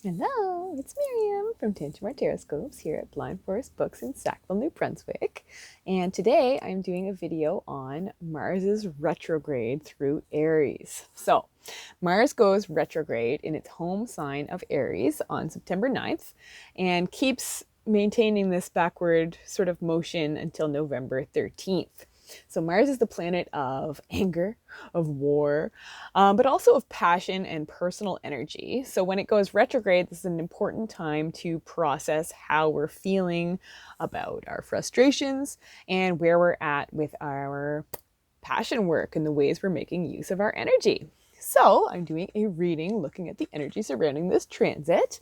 Hello, it's Miriam from Tarotscopes here at Blind Forest Books in Sackville, New Brunswick. And today I'm doing a video on Mars's retrograde through Aries. So Mars goes retrograde in its home sign of Aries on September 9th and keeps maintaining this backward sort of motion until November 13th. So Mars is the planet of anger, of war, but also of passion and personal energy. So when it goes retrograde, this is an important time to process how we're feeling about our frustrations and where we're at with our passion work and the ways we're making use of our energy. So I'm doing a reading looking at the energy surrounding this transit.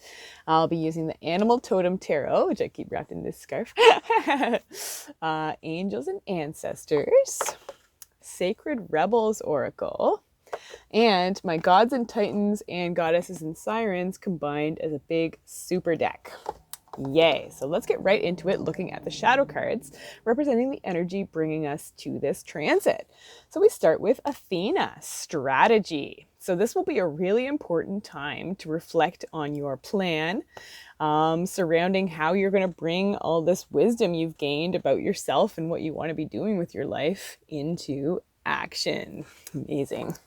I'll be using the Animal Totem Tarot, which I keep wrapped in this scarf, Angels and Ancestors, Sacred Rebels Oracle, and my Gods and Titans and Goddesses and Sirens combined as a big super deck. Yay! So let's get right into it, looking at the shadow cards representing the energy bringing us to this transit. So we start with Athena, strategy. So this will be a really important time to reflect on your plan surrounding how you're going to bring all this wisdom you've gained about yourself and what you want to be doing with your life into action. Amazing.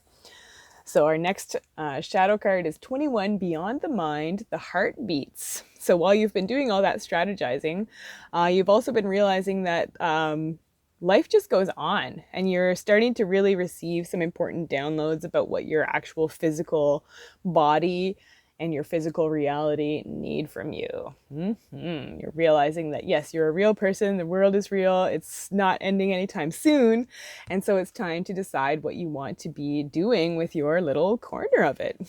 So our next shadow card is 21, Beyond the Mind, the Heart Beats. So while you've been doing all that strategizing, you've also been realizing that life just goes on, and you're starting to really receive some important downloads about what your actual physical body and your physical reality need from you. You're realizing that, yes, you're a real person, the world is real, it's not ending anytime soon, and so it's time to decide what you want to be doing with your little corner of it.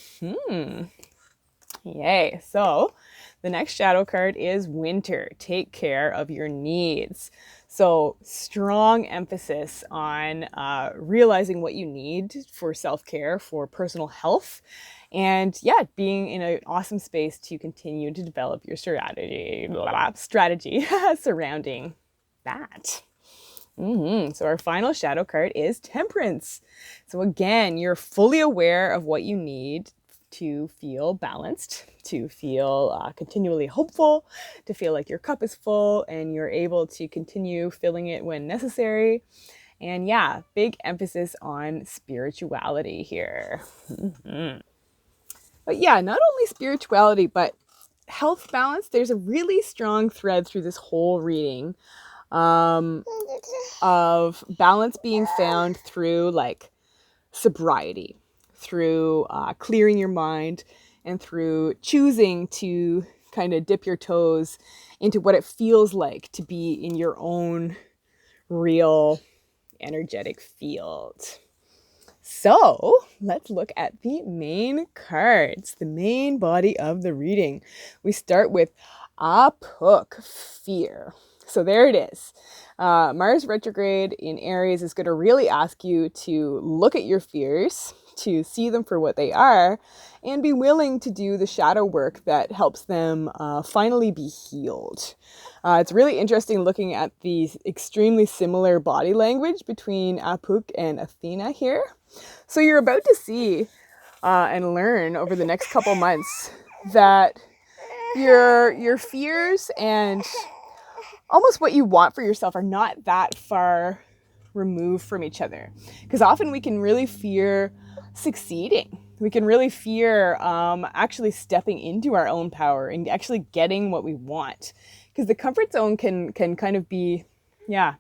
Yay. So the next shadow card is Winter. Take care of your needs. So strong emphasis on realizing what you need for self-care, for personal health, and yeah, being in an awesome space to continue to develop your strategy surrounding that. So our final shadow card is Temperance. So again, you're fully aware of what you need to feel balanced, to feel continually hopeful, to feel like your cup is full and you're able to continue filling it when necessary. And yeah, big emphasis on spirituality here. But yeah, not only spirituality, but health balance. There's a really strong thread through this whole reading of balance being found through like sobriety, through clearing your mind, and through choosing to kind of dip your toes into what it feels like to be in your own real energetic field. So let's look at the main cards, the main body of the reading. We start with Apuk, fear. So there it is. Mars retrograde in Aries is going to really ask you to look at your fears, to see them for what they are, and be willing to do the shadow work that helps them finally be healed. It's really interesting looking at the extremely similar body language between Apuk and Athena here. So you're about to see and learn over the next couple months that your fears and almost what you want for yourself are not that far removed from each other. Because often we can really fear succeeding. We can really fear actually stepping into our own power and actually getting what we want. Because the comfort zone can kind of be, yeah,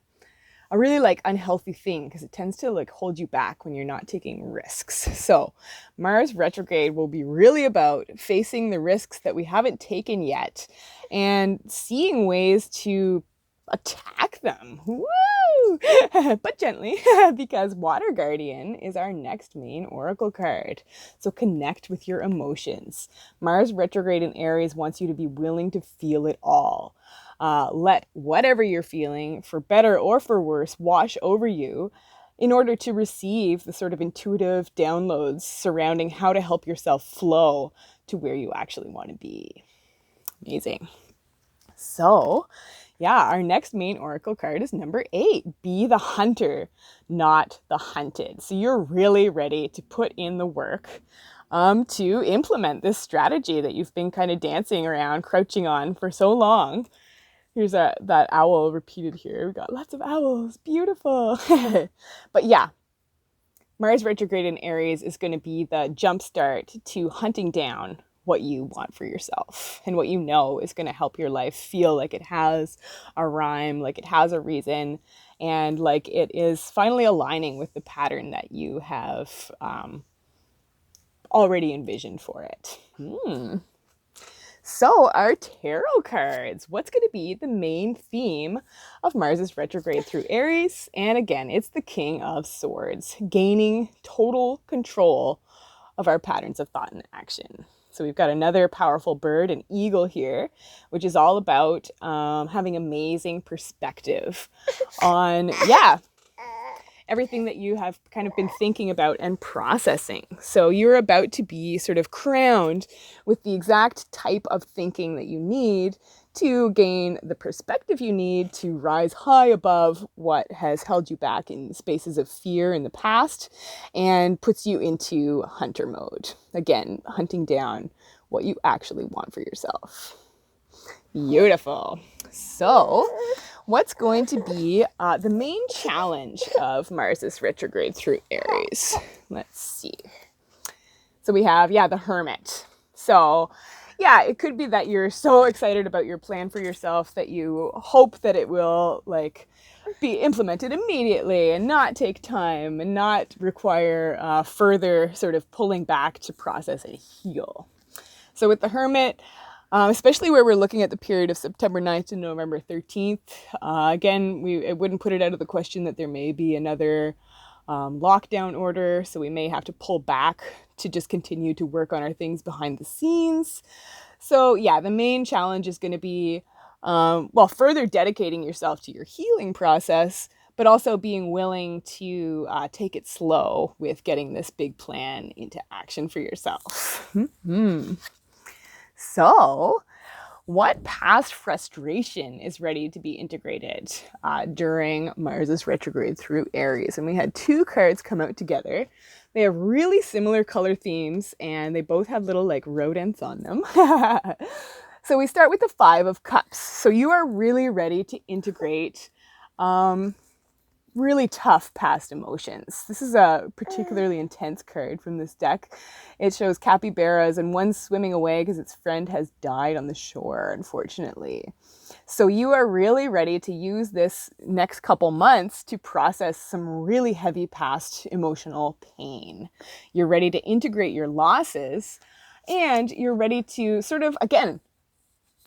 a really like unhealthy thing, because it tends to like hold you back when you're not taking risks. So Mars retrograde will be really about facing the risks that we haven't taken yet and seeing ways to attack them. Woo! But gently, because Water Guardian is our next main oracle card. So connect with your emotions. Mars retrograde in Aries wants you to be willing to feel it all. Let whatever you're feeling, for better or for worse, wash over you in order to receive the sort of intuitive downloads surrounding how to help yourself flow to where you actually want to be. Amazing. So, yeah, our next main oracle card is number 8. Be the hunter, not the hunted. So you're really ready to put in the work to implement this strategy that you've been kind of dancing around, crouching on for so long. Here's that owl repeated here. We got lots of owls. Beautiful. But yeah, Mars retrograde in Aries is going to be the jumpstart to hunting down what you want for yourself and what you know is going to help your life feel like it has a rhyme, like it has a reason, and like it is finally aligning with the pattern that you have already envisioned for it. So our tarot cards, what's going to be the main theme of Mars's retrograde through Aries? And again, it's the King of Swords, gaining total control of our patterns of thought and action. So we've got another powerful bird, an eagle here, which is all about having amazing perspective on, everything that you have kind of been thinking about and processing. So you're about to be sort of crowned with the exact type of thinking that you need to gain the perspective you need to rise high above what has held you back in spaces of fear in the past and puts you into hunter mode. Again, hunting down what you actually want for yourself. Beautiful. So what's going to be the main challenge of Mars's retrograde through Aries? Let's see. So we have, the Hermit. So it could be that you're so excited about your plan for yourself that you hope that it will be implemented immediately and not take time and not require further sort of pulling back to process and heal. So with the Hermit, especially where we're looking at the period of September 9th to November 13th. Again, it wouldn't put it out of the question that there may be another lockdown order, so we may have to pull back to just continue to work on our things behind the scenes. So the main challenge is going to be, further dedicating yourself to your healing process, but also being willing to take it slow with getting this big plan into action for yourself. So, what past frustration is ready to be integrated during Mars's retrograde through Aries? And we had two cards come out together. They have really similar color themes, and they both have little rodents on them. So we start with the Five of Cups. So you are really ready to integrate really tough past emotions. This is a particularly intense card from this deck. It shows capybaras and one swimming away because its friend has died on the shore, unfortunately. So you are really ready to use this next couple months to process some really heavy past emotional pain. You're ready to integrate your losses, and you're ready to sort of, again,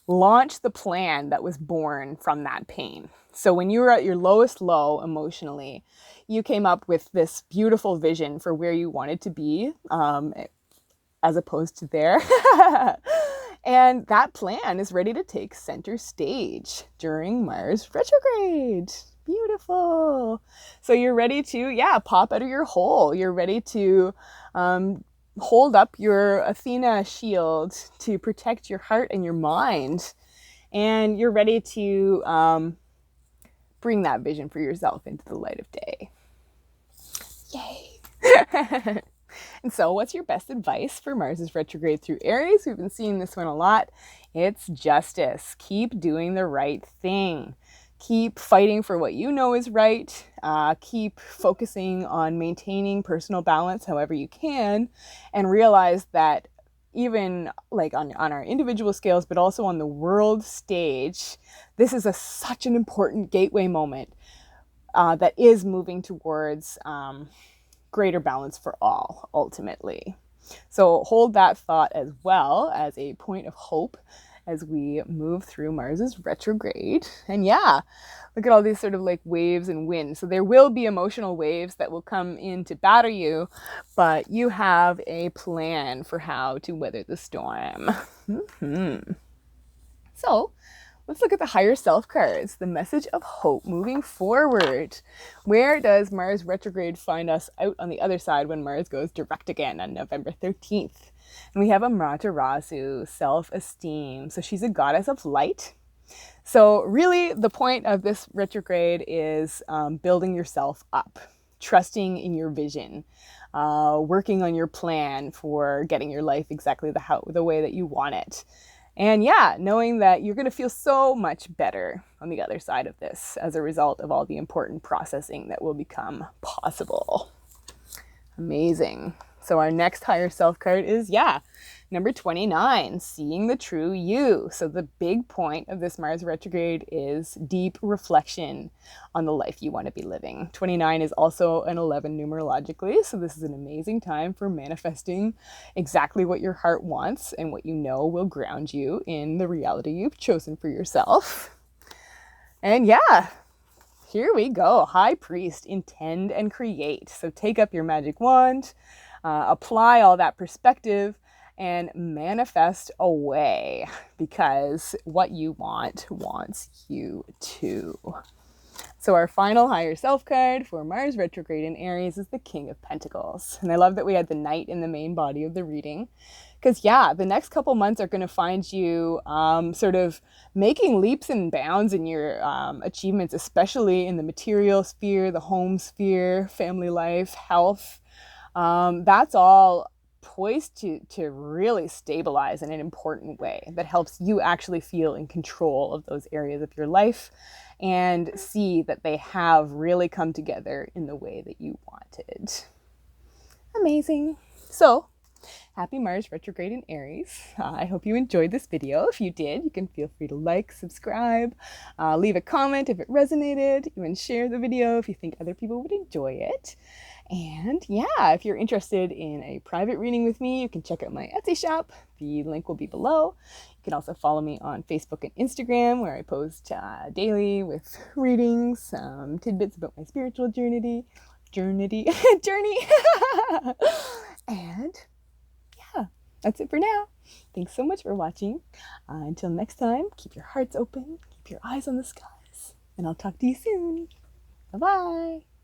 launch the plan that was born from that pain. So when you were at your lowest low emotionally, you came up with this beautiful vision for where you wanted to be, as opposed to there. And that plan is ready to take center stage during Mars retrograde. Beautiful. So you're ready to, pop out of your hole. You're ready to hold up your Athena shield to protect your heart and your mind. And you're ready to bring that vision for yourself into the light of day. Yay. And so what's your best advice for Mars's retrograde through Aries? We've been seeing this one a lot. It's justice. Keep doing the right thing. Keep fighting for what you know is right. Keep focusing on maintaining personal balance however you can, and realize that even on our individual scales, but also on the world stage, this is such an important gateway moment that is moving towards greater balance for all, ultimately. So hold that thought as well as a point of hope as we move through Mars's retrograde. And look at all these sort of waves and winds. So there will be emotional waves that will come in to batter you, but you have a plan for how to weather the storm. So let's look at the higher self cards, the message of hope moving forward. Where does Mars retrograde find us out on the other side when Mars goes direct again on November 13th? And we have Amaterasu, self-esteem. So she's a goddess of light. So really the point of this retrograde is building yourself up, trusting in your vision, working on your plan for getting your life exactly the way that you want it. And yeah, knowing that you're going to feel so much better on the other side of this as a result of all the important processing that will become possible. Amazing. So our next higher self card is, number 29, seeing the true you. So the big point of this Mars retrograde is deep reflection on the life you want to be living. 29 is also an 11 numerologically, so this is an amazing time for manifesting exactly what your heart wants and what you know will ground you in the reality you've chosen for yourself. And here we go. High Priest, intend and create. So take up your magic wand, apply all that perspective, and manifest away, because what you want wants you to. So our final higher self card for Mars retrograde in Aries is the King of Pentacles. And I love that we had the Knight in the main body of the reading, because the next couple months are going to find you sort of making leaps and bounds in your achievements, especially in the material sphere, the home sphere, family life, health. That's all poised to really stabilize in an important way that helps you actually feel in control of those areas of your life and see that they have really come together in the way that you wanted. Amazing. So, happy Mars retrograde in Aries. I hope you enjoyed this video. If you did, you can feel free to like, subscribe, leave a comment if it resonated, even share the video if you think other people would enjoy it. And if you're interested in a private reading with me, you can check out my Etsy shop. The link will be below. You can also follow me on Facebook and Instagram, where I post daily with readings, tidbits about my spiritual journey. And that's it for now. Thanks so much for watching. Until next time, keep your hearts open, keep your eyes on the skies, and I'll talk to you soon. Bye-bye.